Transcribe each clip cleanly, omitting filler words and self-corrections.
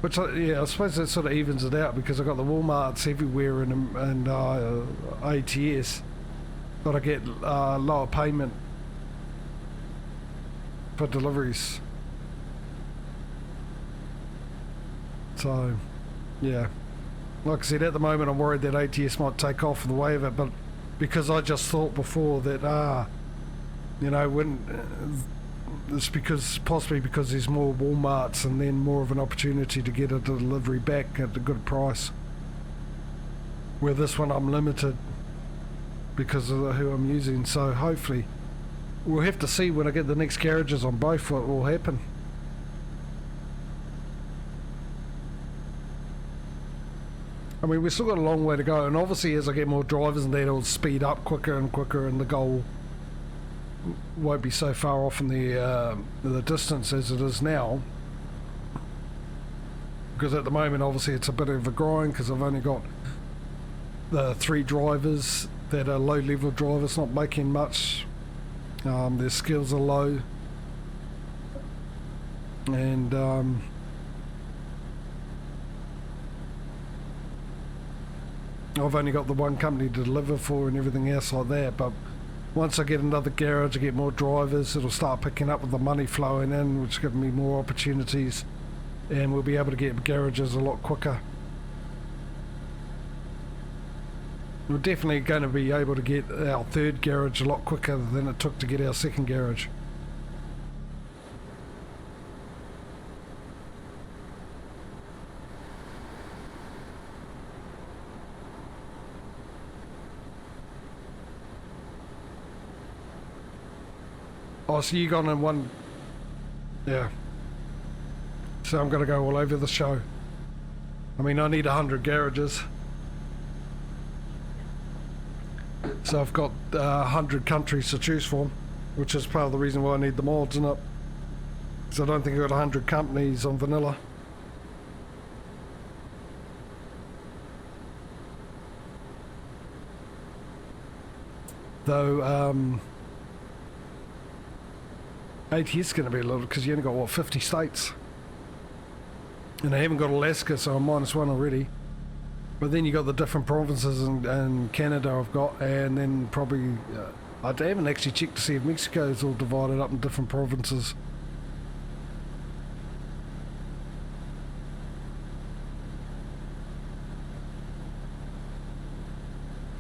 Which, yeah, I suppose that sort of evens it out because I've got the Walmarts everywhere and ATS, but I get lower payment for deliveries. So, yeah. Like I said, at the moment I'm worried that ATS might take off in the way of it, but because I just thought before that, you know, when it's possibly because there's more Walmarts and then more of an opportunity to get a delivery back at a good price. Where this one I'm limited because of who I'm using, so hopefully we'll have to see when I get the next garages on both what will happen. I mean, we've still got a long way to go, and obviously as I get more drivers and that, it'll speed up quicker and quicker, and the goal won't be so far off in the distance as it is now. Because at the moment, obviously, it's a bit of a grind because I've only got the 3 drivers that are low-level drivers, not making much. Their skills are low, and I've only got the one company to deliver for and everything else like that. But once I get another garage, I get more drivers, it'll start picking up with the money flowing in, which gives me more opportunities, and we'll be able to get garages a lot quicker. We're definitely going to be able to get our 3rd garage a lot quicker than it took to get our 2nd garage. Oh, so you gone in one... Yeah. So I'm going to go all over the show. I mean, I need 100 garages. So I've got 100 countries to choose from, which is part of the reason why I need the mods, isn't it? Because I don't think I've got 100 companies on vanilla. Though, ATS is going to be a little, because you only got, what, 50 states? And I haven't got Alaska, so I'm -1 already. But then you got the different provinces in Canada I've got, and then probably, I haven't actually checked to see if Mexico is all divided up in different provinces.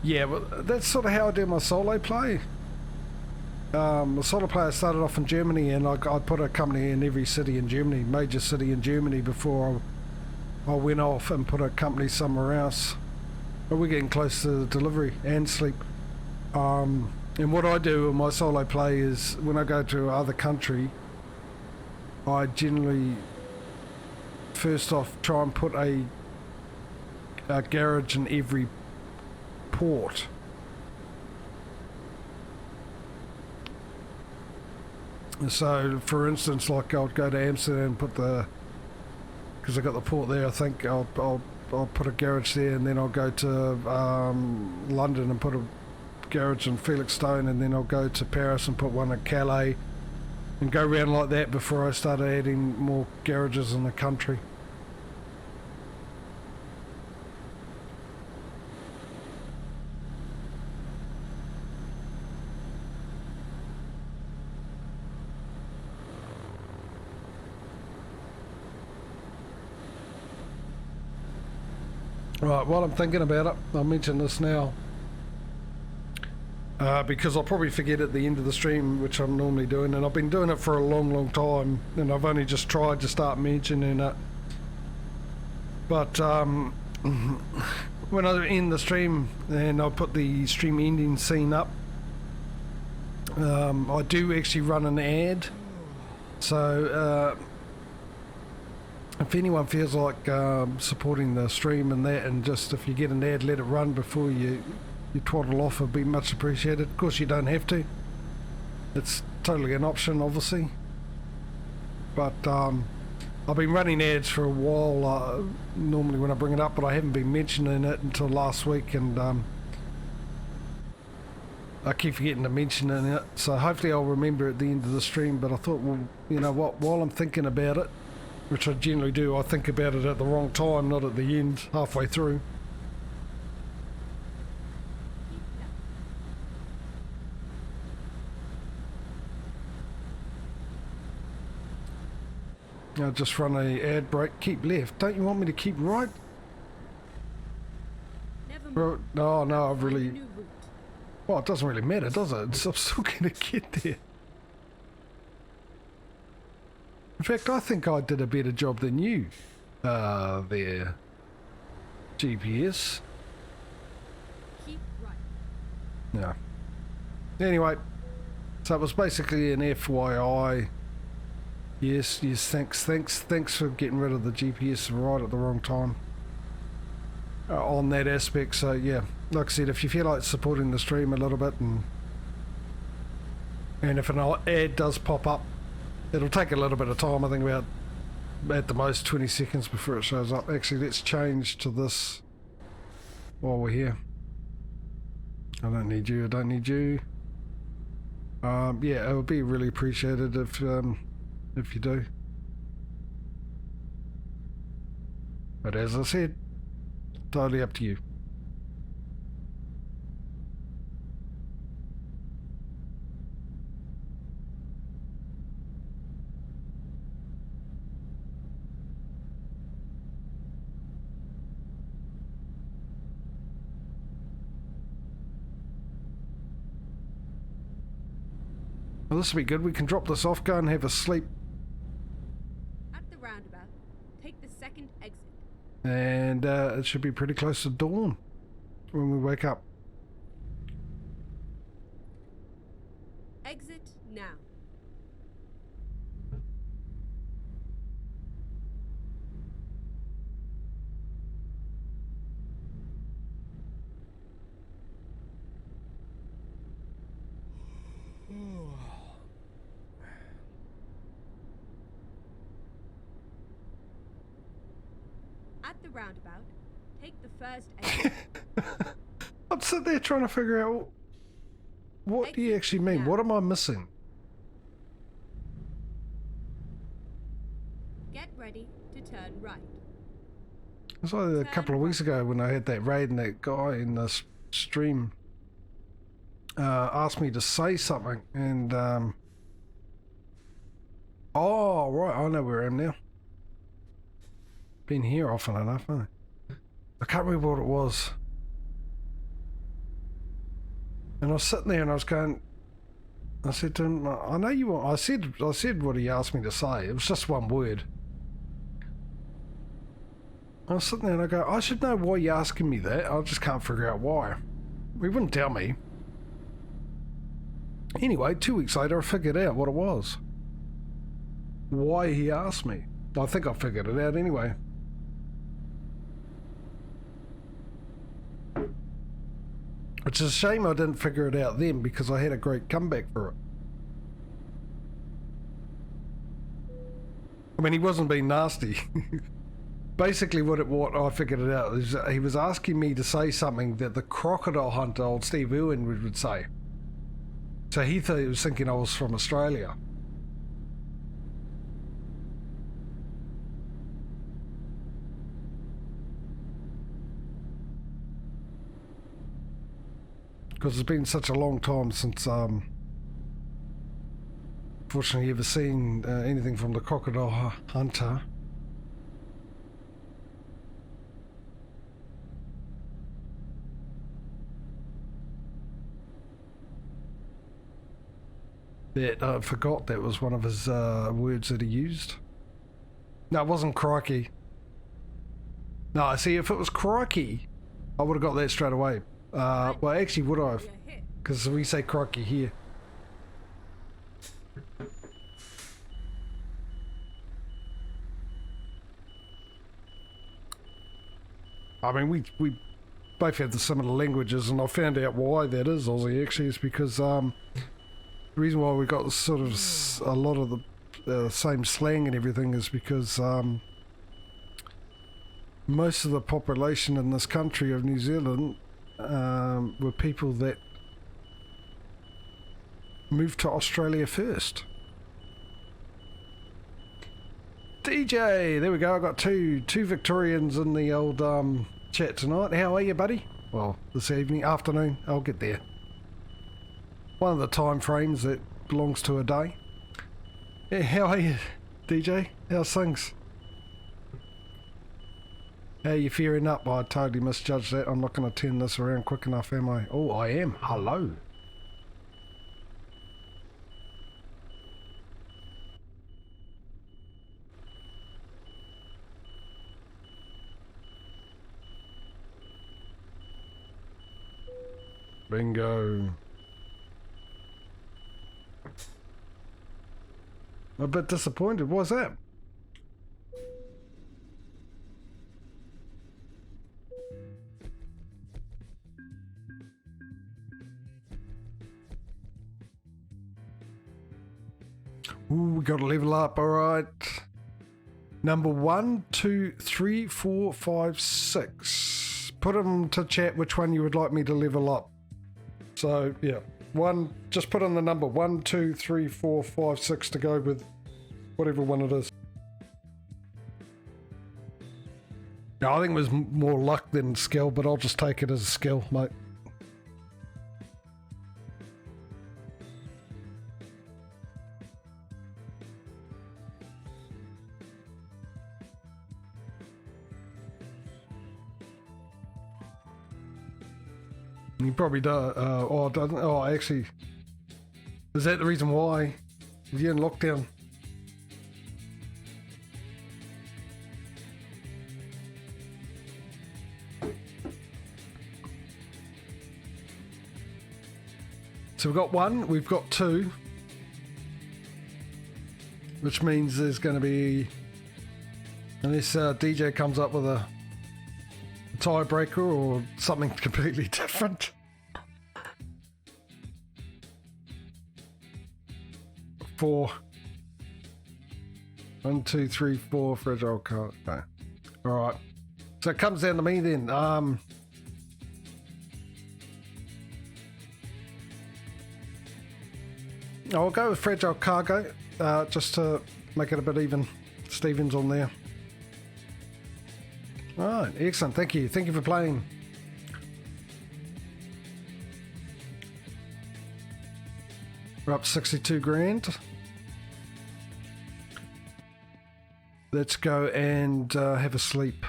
Yeah, but that's sort of how I do my solo play. The solo play I started off in Germany, and I put a company in every city in Germany, major city in Germany, before I went off and put a company somewhere else. But we're getting close to the delivery and sleep. And what I do in my solo play is when I go to other country, I generally first off try and put a garage in every port. So for instance, like I'll go to Amsterdam and put because I got the port there, I think I'll put a garage there, and then I'll go to London and put a garage in Felixstowe, and then I'll go to Paris and put one at Calais, and go around like that before I start adding more garages in the country. Right, while I'm thinking about it, I'll mention this now. Because I'll probably forget at the end of the stream, which I'm normally doing, and I've been doing it for a long time, and I've only just tried to start mentioning it. But when I end the stream, and I'll put the stream ending scene up, I do actually run an ad. So if anyone feels like supporting the stream and that, and just if you get an ad, let it run before you twaddle off, would be much appreciated. Of course, you don't have to. It's totally an option, obviously. But I've been running ads for a while, normally when I bring it up, but I haven't been mentioning it until last week, and I keep forgetting to mention it. So hopefully I'll remember at the end of the stream. But I thought, well, you know what, while I'm thinking about it, which I generally do. I think about it at the wrong time, not at the end, halfway through. I'll just run a ad break. Keep left. Don't you want me to keep right? No, no, I've really... Well, it doesn't really matter, does it? I'm still going to get there. In fact, I think I did a better job than you. There. GPS. Keep right. Yeah. Anyway, so it was basically an FYI. Yes, thanks for getting rid of the GPS right at the wrong time. On that aspect, so yeah, like I said, if you feel like supporting the stream a little bit, and if an ad does pop up, it'll take a little bit of time. I think about at the most 20 seconds before it shows up. Actually, let's change to this while we're here. I don't need you. I don't need you. Yeah, it would be really appreciated if you do. But as I said, totally up to you. Well, this will be good. We can drop this off, go and have a sleep. At the roundabout, take the second exit. And it should be pretty close to dawn when we wake up. Exit now. At the roundabout, take the first exit. I'm sitting there trying to figure out what do you actually mean? What am I missing? Get ready to turn right. It was like a couple of weeks ago when I had that raid and that guy in the stream asked me to say something, and oh right, I know where I am now. Been here often enough, haven't I can't remember what it was. And I was sitting there and I was going, I said to him, I know you want, I said what he asked me to say. It was just one word. I was sitting there and I go, I should know why you're asking me that. I just can't figure out why. He wouldn't tell me. Anyway, 2 weeks later I figured out what it was. Why he asked me. I think I figured it out anyway. Which is a shame I didn't figure it out then, because I had a great comeback for it. I mean, he wasn't being nasty. Basically what I figured it out is he was asking me to say something that the crocodile hunter, old Steve Irwin, would say. So he was thinking I was from Australia. Because it's been such a long time since, fortunately, ever seen anything from the crocodile hunter. That I forgot that was one of his words that he used. No, it wasn't crikey. No, see, if it was crikey, I would have got that straight away. Well, actually, would I have? Because we say crikey here. I mean, we both have the similar languages, and I found out why that is, Aussie, actually, is because the reason why we got sort of a lot of the same slang and everything is because most of the population in this country of New Zealand were people that moved to Australia first. DJ, there we go. I got two Victorians in the old chat tonight. How are you, buddy? Well, this evening, afternoon. I'll get there. One of the time frames that belongs to a day. Yeah, how are you, DJ? How's things? How you faring up? I totally misjudged that. I'm not going to turn this around quick enough, am I? Oh, I am. Hello. Bingo. A bit disappointed. What's that? Ooh, we got to level up. All right. Number 1, 2, 3, 4, 5, 6. Put them to chat which one you would like me to level up. So, yeah. Just put on the number 1, 2, 3, 4, 5, 6 to go with whatever one it is. Yeah, I think it was more luck than skill, but I'll just take it as a skill, mate. You probably do. Actually, is that the reason why you're in lockdown? So we've got 1, we've got 2, which means there's going to be, unless DJ comes up with a tiebreaker or something completely different. 4. 1, 2, 3, 4 fragile card. Okay. All right. So it comes down to me then. I'll go with fragile cargo, just to make it a bit even. Stevens on there. All right, excellent. Thank you. Thank you for playing. We're up 62 grand. Let's go and have a sleep.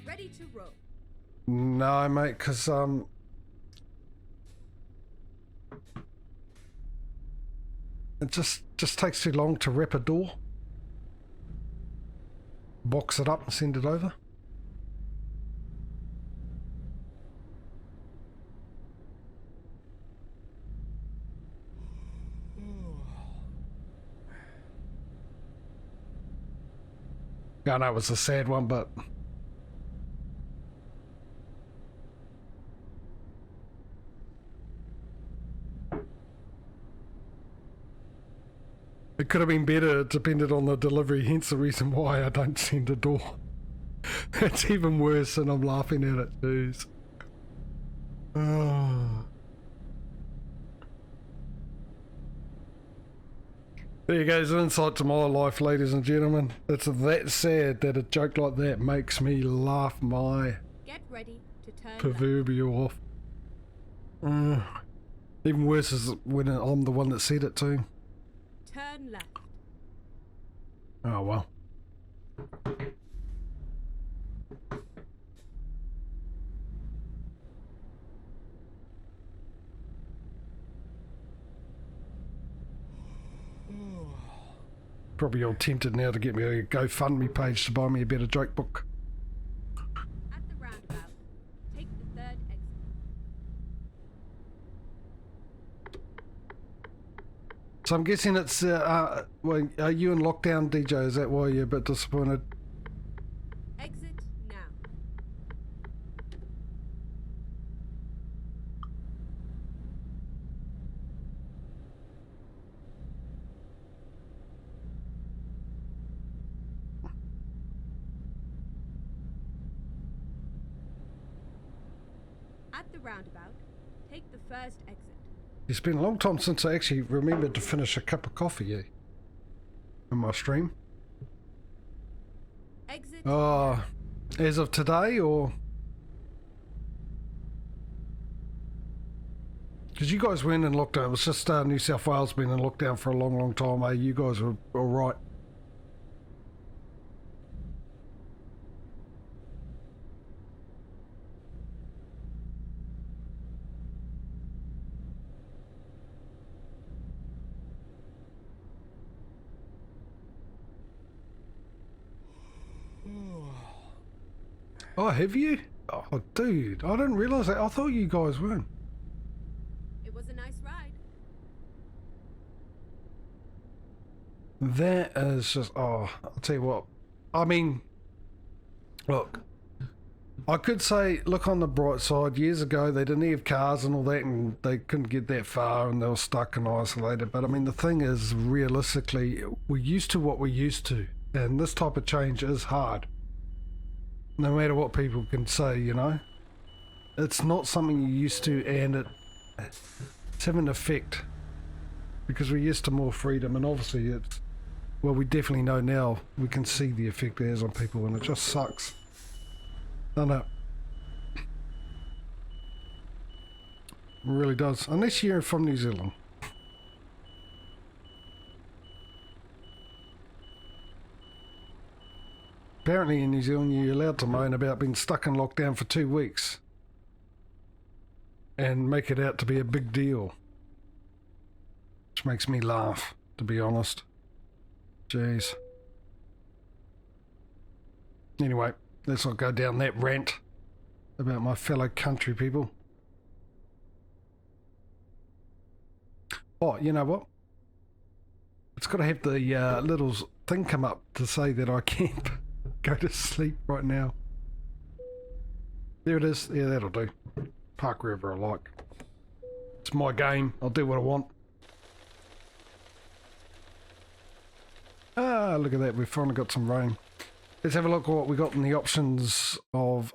Ready to roll. No, mate, because it just takes too long to rep a door. Box it up and send it over. I know it was a sad one, but it could have been better. It depended on the delivery, hence the reason why I don't send a door. It's even worse and I'm laughing at it. Jeez. Oh. There you go, it's an insight to my life, ladies and gentlemen. It's that sad that a joke like that makes me laugh my Get ready to turn proverbial off. Even worse is when I'm the one that said it too. Turn left. Oh well. Probably all tempted now to get me a GoFundMe page to buy me a better joke book. At the roundabout, take the third exit. So I'm guessing it's, well, are you in lockdown, DJ? Is that why you're a bit disappointed? Exit now. the roundabout, take the first exit. It's been a long time since I actually remembered to finish a cup of coffee in my stream. Exit. Oh, as of today, or? Because you guys weren't in lockdown. It was just New South Wales been in lockdown for a long, long time. Eh? You guys were all right. Oh, have you? Oh, dude, I didn't realise that. I thought you guys weren't. It was a nice ride. That is just, oh, I'll tell you what. I mean, look, I could say, look on the bright side, years ago they didn't have cars and all that and they couldn't get that far and they were stuck and isolated. But I mean, the thing is, realistically, we're used to what we're used to. And this type of change is hard. No matter what people can say, you know. It's not something you're used to, and it's having an effect. Because we're used to more freedom, and obviously it's, well, we definitely know now, we can see the effect it has on people, and it just sucks. I know. It really does. Unless you're from New Zealand. Apparently in New Zealand you're allowed to moan about being stuck in lockdown for 2 weeks. And make it out to be a big deal. Which makes me laugh, to be honest. Jeez. Anyway, let's not go down that rant about my fellow country people. Oh, you know what? It's got to have the little thing come up to say that I can't go to sleep right now. There it is. Yeah, that'll do. Park wherever I like. It's my game. I'll do what I want. Ah, look at that. We've finally got some rain. Let's have a look at what we got in the options of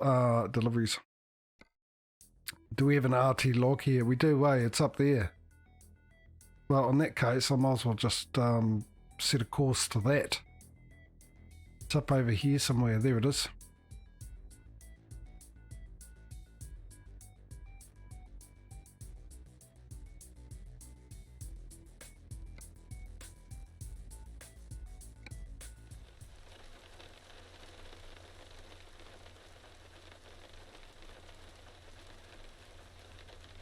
deliveries. Do we have an RT log here? We do, it's up there. Well, in that case, I might as well just set a course to that. It's up over here somewhere. There it is.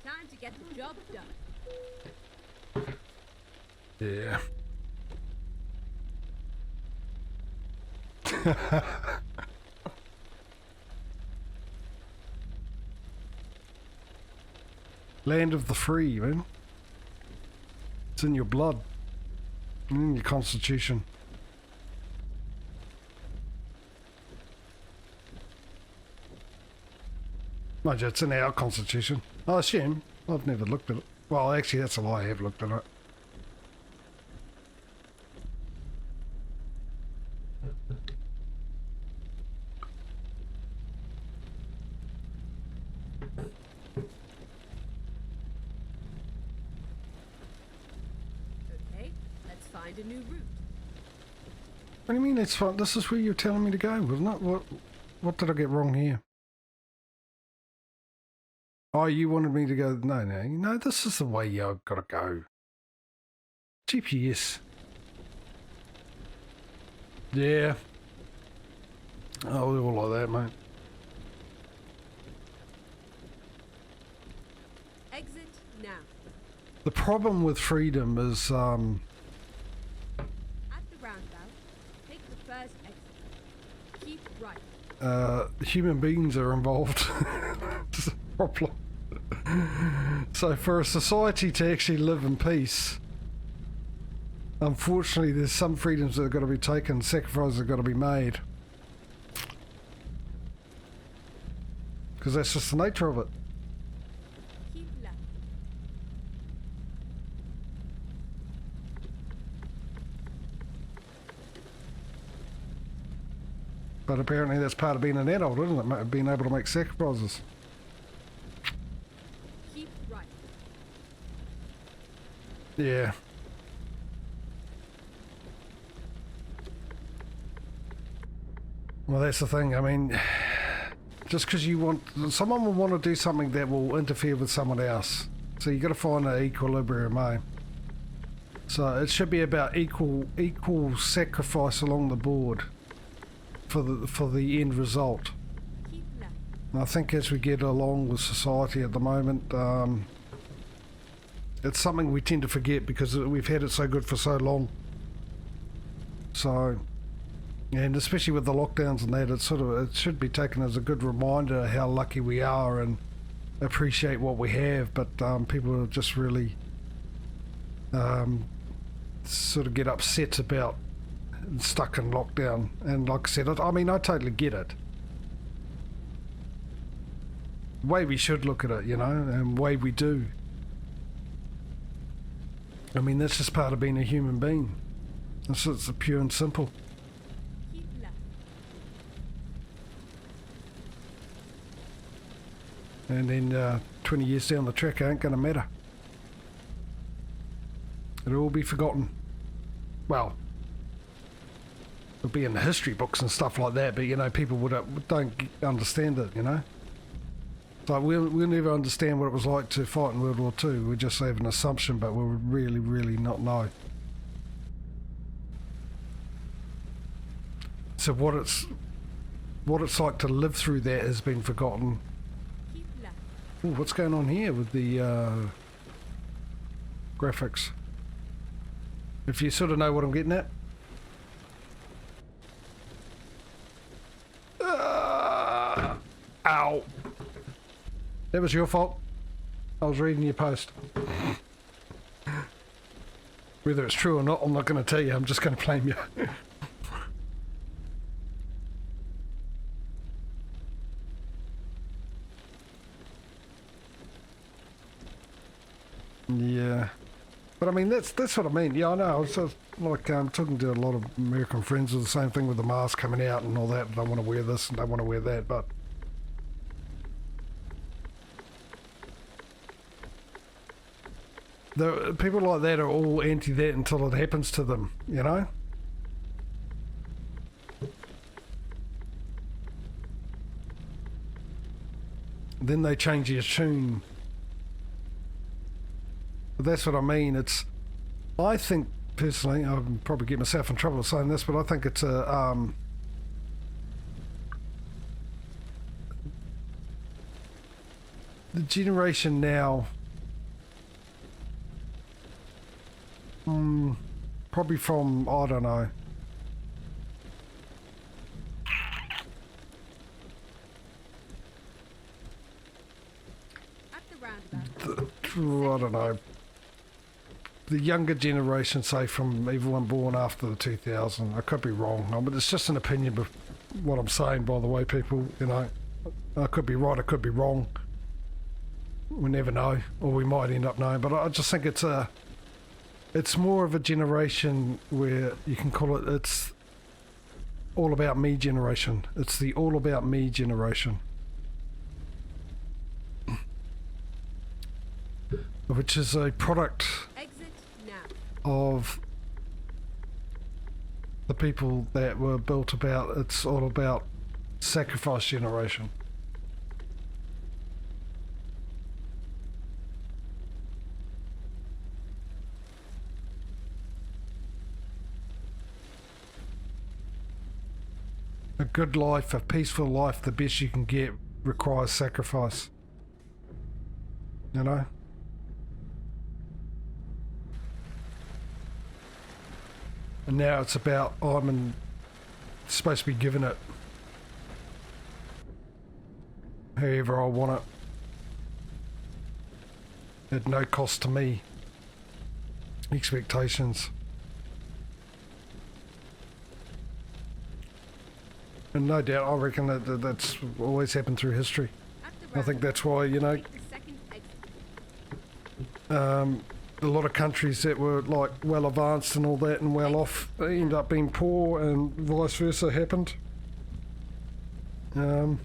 Time to get the job done. Yeah. Land of the free, man. It's in your blood. In your constitution. Mind you, it's in our constitution. I assume. I've never looked at it. Well, actually, that's a lie. I have looked at it. Okay, let's find a new route. What do you mean it's fun? This is where you're telling me to go, wasn't it? What did I get wrong here? Oh, you wanted me to go... No, this is the way you've got to go. GPS. Yeah. Oh, they're all like that, mate. Exit now. The problem with freedom is... At the roundabout, take the first exit. Keep right. Human beings are involved. It's a problem. So for a society to actually live in peace, unfortunately there's some freedoms that have got to be taken, sacrifices have got to be made. Because that's just the nature of it. Keep left. But apparently that's part of being an adult, isn't it? Being able to make sacrifices. Yeah. Well, that's the thing. I mean, just because you want... Someone will want to do something that will interfere with someone else. So you got to find an equilibrium, eh? So it should be about equal sacrifice along the board for the end result. Keep left. And I think as we get along with society at the moment, it's something we tend to forget because we've had it so good for so long. So, and especially with the lockdowns and that, it should be taken as a good reminder how lucky we are and appreciate what we have. But people are just really sort of get upset about stuck in lockdown. And like I said, I mean, I totally get it. The way we should look at it, you know, and the way we do. I mean, that's just part of being a human being. It's pure and simple. Keep left. And then 20 years down the track, it ain't going to matter. It'll all be forgotten. Well, it'll be in the history books and stuff like that, but, you know, people don't understand it, you know? Like we'll never understand what it was like to fight in World War II. We just have an assumption, but we'll really, really not know. So what it's like to live through that has been forgotten. Keep left. Ooh, what's going on here with the graphics? If you sort of know what I'm getting at. Ow. That was your fault. I was reading your post. Whether it's true or not, I'm not going to tell you. I'm just going to blame you. Yeah. But I mean, that's what I mean. Yeah, I know. I was just, like talking to a lot of American friends with the same thing with the mask coming out and all that. I don't want to wear this and don't want to wear that, but... The people like that are all anti that until it happens to them, you know? Then they change their tune. But that's what I mean. I think personally, I'll probably get myself in trouble saying this, but I think it's a the generation now. Probably from, I don't know. At the roundabout. I don't know. The younger generation, say from everyone born after the 2000, I could be wrong, but it's just an opinion of what I'm saying, by the way, people, you know. I could be right, I could be wrong. We never know, or we might end up knowing, but I just think it's more of a generation where you can call it's all about me generation. It's the all about me generation. Which is a product Exit now. of the people that were built about, it's all about sacrifice generation. A good life, a peaceful life, the best you can get, requires sacrifice. You know? And now it's about, I'm supposed to be given it however I want it. At no cost to me. Expectations. And no doubt, I reckon that's always happened through history. I think that's why, you know, Take the second exit. a lot of countries that were like well advanced and all that and well off end up being poor, and vice versa happened. For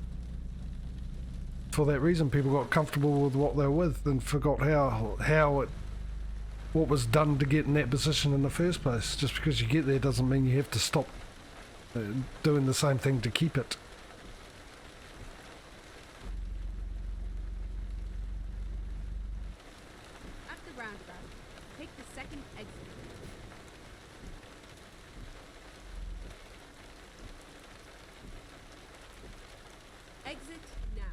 that reason, people got comfortable with what they were with and forgot how it what was done to get in that position in the first place. Just because you get there doesn't mean you have to stop doing the same thing to keep it. At the roundabout, take the second exit. Exit now.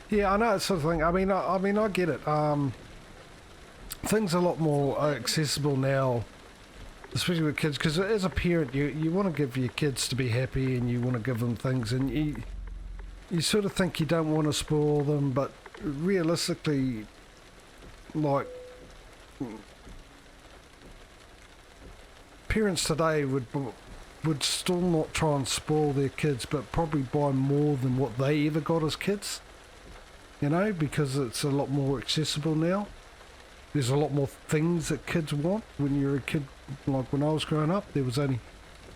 Yeah, I know that sort of thing. I mean, I get it. Things are a lot more accessible now, especially with kids. Because as a parent, you want to give your kids to be happy, and you want to give them things, and you sort of think you don't want to spoil them, but realistically, like, parents today would still not try and spoil their kids, but probably buy more than what they ever got as kids. You know, because it's a lot more accessible now. There's a lot more things that kids want. When you're a kid, like when I was growing up, there was only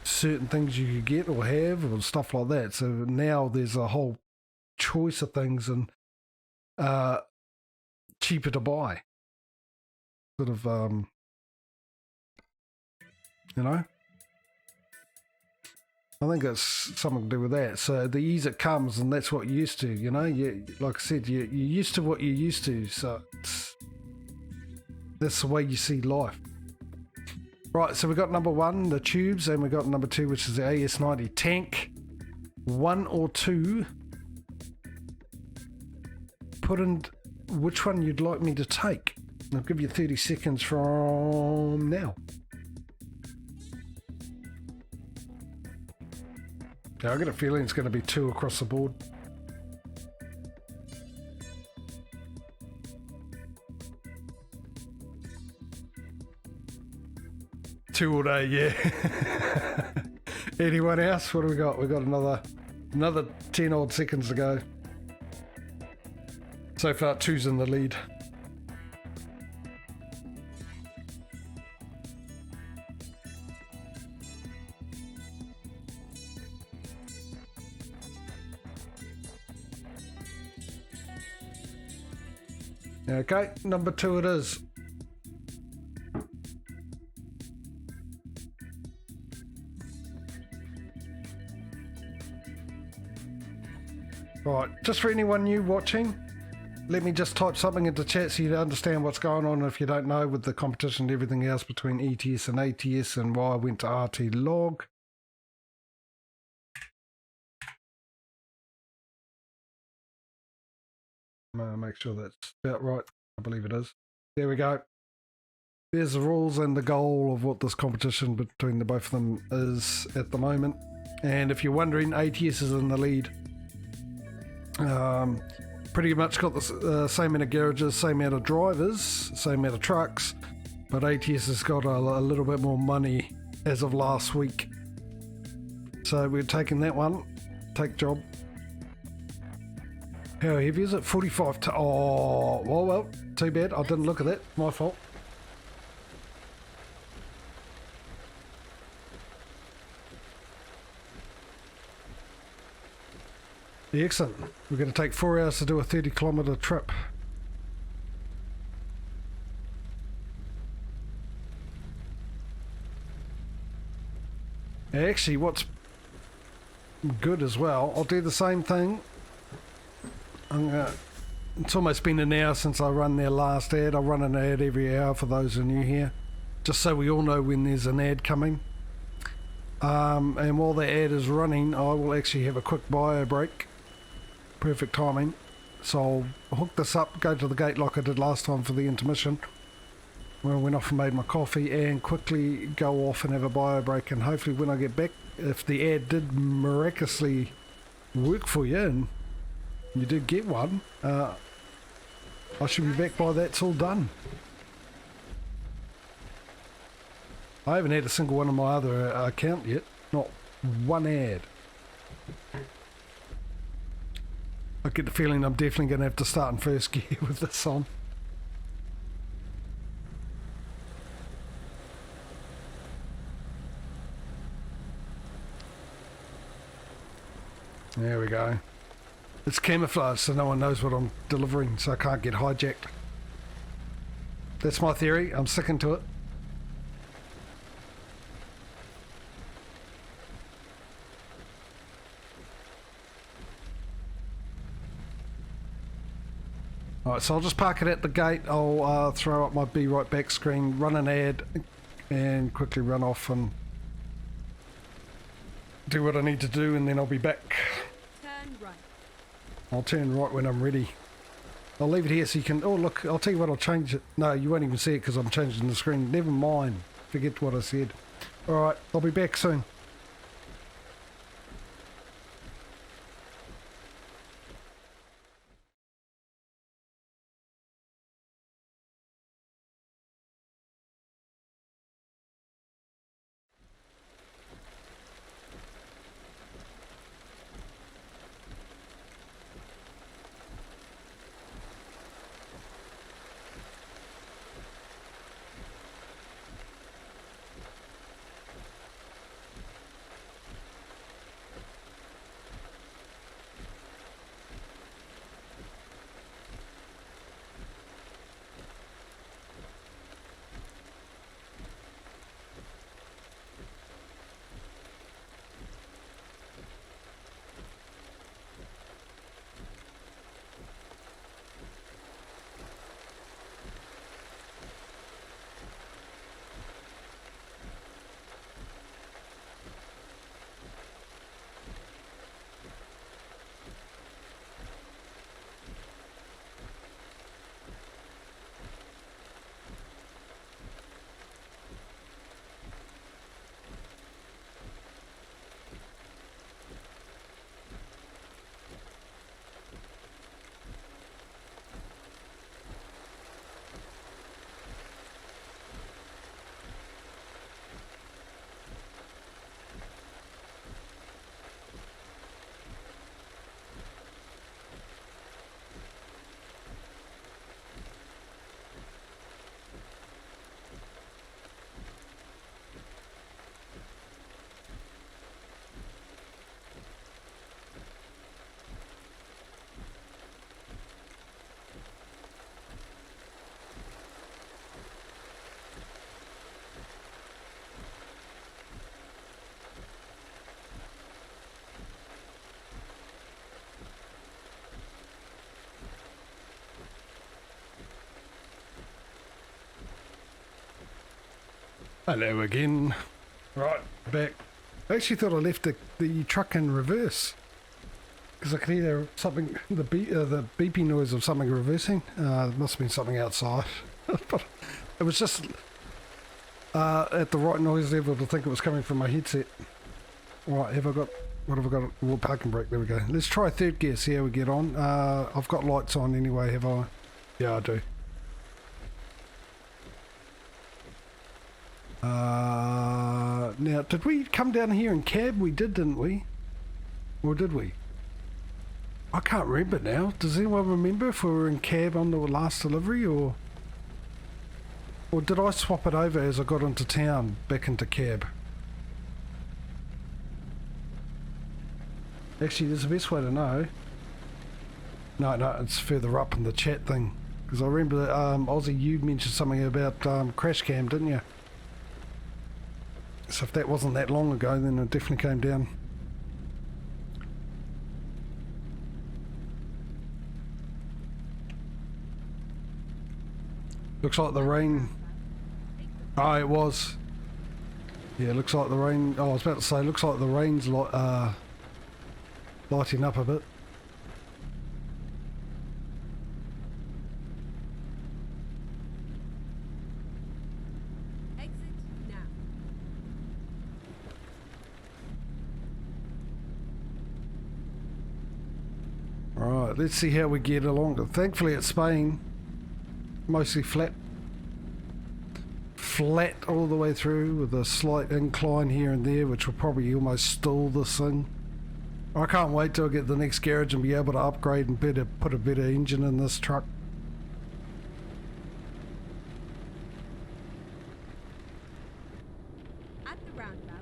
certain things you could get or have or stuff like that. So now there's a whole choice of things and cheaper to buy. Sort of, you know. I think it's something to do with that. So the ease it comes, and that's what you're used to, you know. Like I said, you're used to what you're used to, so that's the way you see life. Right, so we got number 1, the tubes, and we got number 2, which is the AS90 tank. 1 or 2. Put in which one you'd like me to take. I'll give you 30 seconds from now. Yeah, I got a feeling it's going to be 2 across the board. Two all day, yeah. Anyone else? What do we got? We got another 10 odd seconds to go. So far, 2's in the lead. Okay, number 2 it is. Right, just for anyone new watching, let me just type something into chat so you understand what's going on if you don't know with the competition and everything else between ETS and ATS and why I went to RT log. Make sure that's about right. I believe it is. There we go. There's the rules and the goal of what this competition between the both of them is at the moment. And if you're wondering, ATS is in the lead. Pretty much got the same amount of garages, same amount of drivers, same amount of trucks, but ATS has got a little bit more money as of last week. So we're taking that one. Take job. How heavy is it? 45 to... Oh, well, too bad. I didn't look at that. My fault. Excellent. We're going to take 4 hours to do a 30-kilometre trip. Actually, what's good as well, I'll do the same thing. It's almost been an hour since I run their last ad. I'll run an ad every hour for those who are new here, just so we all know when there's an ad coming. And while the ad is running, I will actually have a quick bio break. Perfect timing. So I'll hook this up, go to the gate like I did last time for the intermission, where I went off and made my coffee, and quickly go off and have a bio break. And hopefully when I get back, if the ad did miraculously work for you and you did get one, I should be back by that's all done. I haven't had a single one on my other account yet. Not one ad. I get the feeling I'm definitely going to have to start in first gear with this on. There we go. It's camouflage so no one knows what I'm delivering, so I can't get hijacked. That's my theory. I'm sticking to it. Alright, so I'll just park it at the gate. I'll throw up my Be Right Back screen, run an ad, and quickly run off and do what I need to do, and then I'll be back. Turn right. I'll turn right when I'm ready. I'll leave it here so you can... Oh, look, I'll tell you what, I'll change it. No, you won't even see it because I'm changing the screen. Never mind. Forget what I said. Alright, I'll be back soon. Hello again. Right, back. I actually thought I left the truck in reverse because I could hear something, the beeping noise of something reversing. It must have been something outside. But it was just at the right noise level to think it was coming from my headset. Right, what have I got? Well, parking brake, there we go. Let's try third gear, see how we get on. I've got lights on anyway, have I? Yeah, I do. Now, did we come down here in cab? We did, didn't we? Or did we? I can't remember now. Does anyone remember if we were in cab on the last delivery, or did I swap it over as I got into town back into cab? Actually, there's the best way to know. No, it's further up in the chat thing. Because I remember Aussie, you mentioned something about crash cam, didn't you? So if that wasn't that long ago, then it definitely came down. Looks like the rain... Oh, it was. Yeah, looks like the rain... Oh, I was about to say, looks like the rain's lighting up a bit. Right, let's see how we get along. Thankfully it's Spain. Mostly flat all the way through with a slight incline here and there, which will probably almost stall this thing. I can't wait till I get the next garage and be able to upgrade and put a better engine in this truck. At the roundabout,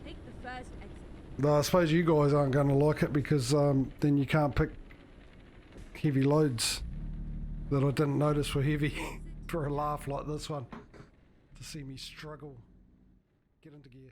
take the first exit. Though I suppose you guys aren't going to like it because then you can't pick heavy loads that I didn't notice were heavy for a laugh like this one. To see me struggle. Get into gear.